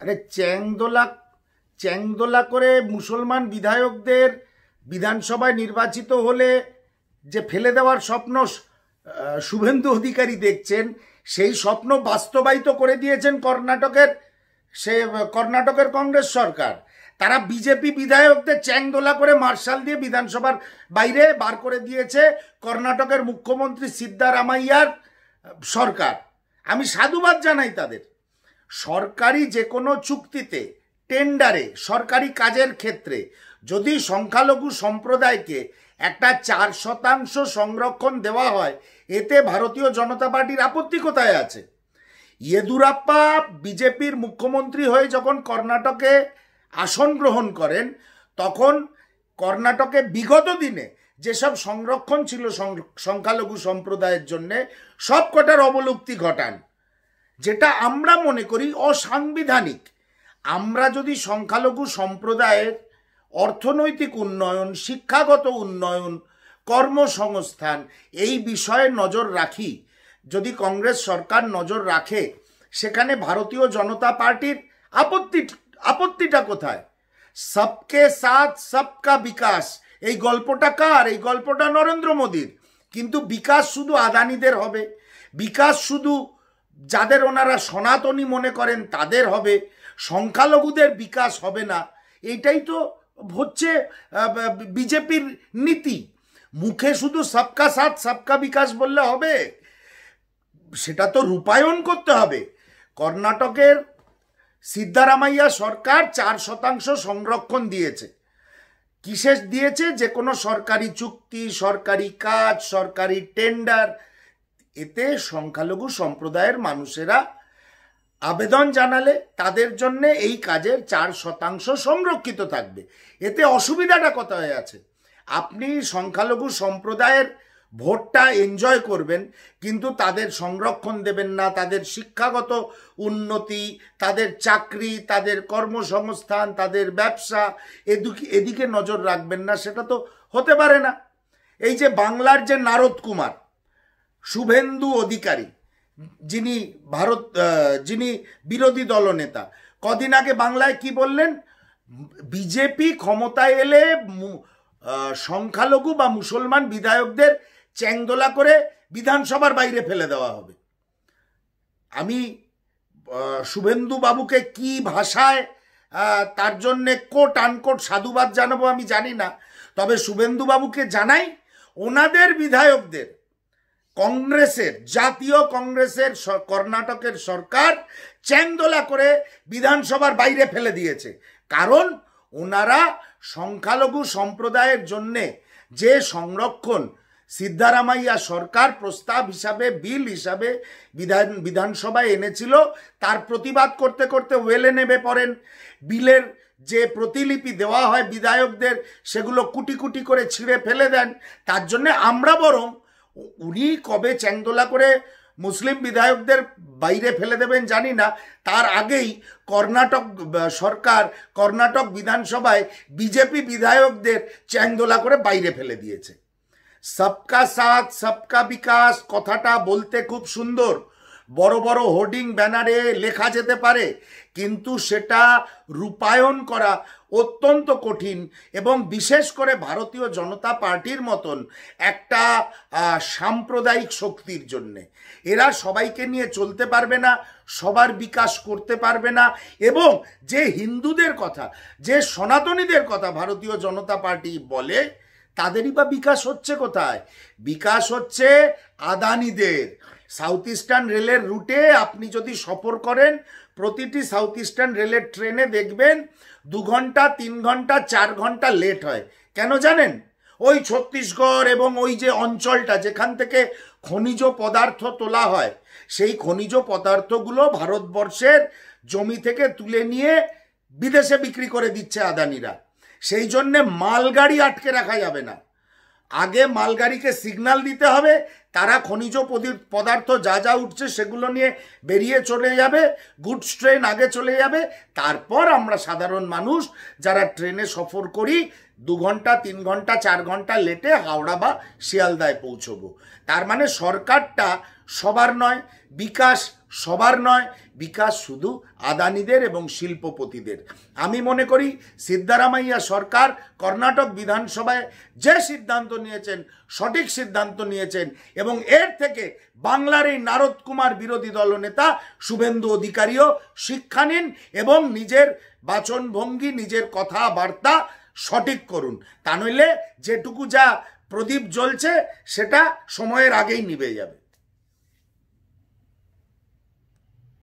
আরে চ্যাংদোলা করে মুসলমান বিধায়কদের বিধানসভায় নির্বাচিত হলে যে ফেলে দেওয়ার স্বপ্ন শুভেন্দু অধিকারী দেখছেন, সেই স্বপ্ন বাস্তবায়িত করে দিয়েছেন কর্ণাটকের কংগ্রেস সরকার। তারা বিজেপি বিধায়কদের চ্যাংদোলা করে মার্শাল দিয়ে বিধানসভার বাইরে বার করে দিয়েছে কর্ণাটকের মুখ্যমন্ত্রী সিদ্ধারামাইয়ার সরকার। আমি সাধুবাদ জানাই তাদের। সরকারি যে কোনো চুক্তিতে, টেন্ডারে, সরকারি কাজের ক্ষেত্রে যদি সংখ্যালঘু সম্প্রদায়কে একটা 4% সংরক্ষণ দেওয়া হয়, এতে ভারতীয় জনতা পার্টির আপত্তি কোথায় আছে? ইয়েদুরাপ্পা বিজেপির মুখ্যমন্ত্রী হয়ে যখন কর্ণাটকে আসন গ্রহণ করেন, তখন কর্ণাটকে বিগত দিনে যেসব সংরক্ষণ ছিল সংখ্যালঘু সম্প্রদায়ের জন্য, সব কটার অবলুপ্তি ঘটান, যেটা আমরা মনে করি অসাংবিধানিক। আমরা যদি সংখ্যালঘু সম্প্রদায়ের অর্থনৈতিক উন্নয়ন, শিক্ষাগত উন্নয়ন, কর্মসংস্থান এই বিষয়ে নজর রাখি, যদি কংগ্রেস সরকার নজর রাখে, সেখানে ভারতীয় জনতা পার্টির আপত্তিটা কোথায়? সবকে সাথ সবকা বিকাশ, এই গল্পটা কার? এই গল্পটা নরেন্দ্র মোদীর। কিন্তু বিকাশ শুধু আদানিদের হবে, বিকাশ শুধু যাদের ওনারা সনাতনী মনে করেন তাদের হবে, সংখ্যালঘুদের বিকাশ হবে না। এইটাই তো হচ্ছে বিজেপির নীতি। মুখে শুধু সবকা সাথ সবকা বিকাশ বললে হবে? সেটা তো রূপায়ণ করতে হবে। কর্ণাটকের সিদ্ধারামাইয়া সরকার 4% সংরক্ষণ দিয়েছে। কিসে দিয়েছে? যে কোনো সরকারি চুক্তি, সরকারি কাজ, সরকারি টেন্ডার, এতে সংখ্যালঘু সম্প্রদায়ের মানুষেরা আবেদন জানালে তাদের জন্য এই কাজের 4% সংরক্ষিত থাকবে। এতে অসুবিধাটা কোথায় আছে? আপনি সংখ্যালঘু সম্প্রদায়ের ভোটটা এনজয় করবেন, কিন্তু তাদের সংরক্ষণ দেবেন না, তাদের শিক্ষাগত উন্নতি, তাদের চাকরি, তাদের কর্মসংস্থান, তাদের ব্যবসা, এদিকে নজর রাখবেন না। সেটা তো হতে পারে না। এই যে বাংলার যে নারদ কুমার, শুভেন্দু অধিকারী, যিনি বিরোধী দলনেতা, কদিন আগে বাংলায় কি বললেন? বিজেপি ক্ষমতায় এলে সংখ্যালঘু বা মুসলমান বিধায়কদের চ্যাংদোলা করে বিধানসভার বাইরে ফেলে দেওয়া হবে। আমি শুভেন্দু বাবুকে কি ভাষায় তার জন্যে কোট আনকোট সাধুবাদ জানাবো আমি জানি না, তবে শুভেন্দু বাবুকে জানাই, ওনাদের বিধায়কদের কংগ্রেসের, জাতীয় কংগ্রেসের কর্ণাটকের সরকার চ্যাংদোলা করে বিধানসভার বাইরে ফেলে দিয়েছে। কারণ ওনারা সংখ্যালঘু সম্প্রদায়ের জন্যে যে সংরক্ষণ সিদ্ধারামাইয়া সরকার প্রস্তাব হিসাবে, বিল হিসাবে বিধানসভায় এনেছিল, তার প্রতিবাদ করতে করতে ওয়েলে নেমে পড়েন। বিলের যে প্রতিলিপি দেওয়া হয় বিধায়কদের, সেগুলো কুটি কুটি করে ছিঁড়ে ফেলে দেন। তার জন্য আমরা বরং, উনি কবে চ্যাংদোলা করে মুসলিম বিধায়কদের বাইরে ফেলে দেবেন জানি না, তার আগেই কর্ণাটক সরকার কর্ণাটক বিধানসভায় বিজেপি বিধায়কদের চ্যাংদোলা করে বাইরে ফেলে দিয়েছে। সবকা সাথ সবকা বিকাশ কথাটা বলতে খুব সুন্দর, বড় বড় হোর্ডিং ব্যানারে লেখা যেতে পারে, কিন্তু সেটা রূপায়ণ করা অত্যন্ত কঠিন। এবং বিশেষ করে ভারতীয় জনতা পার্টির মতন একটা সাম্প্রদায়িক শক্তির জন্যে, এরা সবাইকে নিয়ে চলতে পারবে না, সবার বিকাশ করতে পারবে না। এবং যে হিন্দুদের কথা, যে সনাতনীদের কথা ভারতীয় জনতা পার্টি বলে, তাদেরই বা বিকাশ হচ্ছে কোথায়? বিকাশ হচ্ছে আদানিদের। সাউথ ইস্টার্ন রেলের রুটে আপনি যদি সফর করেন, প্রতিটি সাউথ ইস্টার্ন রেলের ট্রেনে দেখবেন 2 ঘন্টা, 3 ঘন্টা, 4 ঘন্টা লেট হয়। কেন জানেন? ওই ছত্তিশগড় এবং ওই যে অঞ্চলটা যেখান থেকে খনিজ পদার্থ তোলা হয়, সেই খনিজ পদার্থগুলো ভারতবর্ষের জমি থেকে তুলে নিয়ে বিদেশে বিক্রি করে দিচ্ছে আদানিরা। সেই জন্যে মালগাড়ি আটকে রাখা যাবে না। আগে মালগাড়িকে সিগন্যাল দিতে হবে, তারা খনিজ পদার্থ যা যা উঠছে সেগুলো নিয়ে বেরিয়ে চলে যাবে, গুডস ট্রেন আগে চলে যাবে। তারপর আমরা সাধারণ মানুষ যারা ট্রেনে সফর করি 2 ঘন্টা, 3 ঘন্টা, 4 ঘন্টা লেটে হাওড়া বা শিয়ালদায় পৌঁছবো। তার মানে সরকারটা সবার নয়, বিকাশ সবার নয়, বিকাশ শুধু আদানিদের এবং শিল্পপতিদের। আমি মনে করি সিদ্ধারামাইয়া সরকার কর্ণাটক বিধানসভায় যে সিদ্ধান্ত নিয়েছেন সঠিক সিদ্ধান্ত নিয়েছেন, এবং এর থেকে বাংলার এই নারদ কুমার বিরোধী দলনেতা শুভেন্দু অধিকারীও শিক্ষা নিন এবং নিজের বাচনভঙ্গি, নিজের কথাবার্তা সঠিক করুন। তা নইলে যেটুকু যা প্রদীপ জ্বলছে সেটা সময়ের আগেই নিভে যাবে।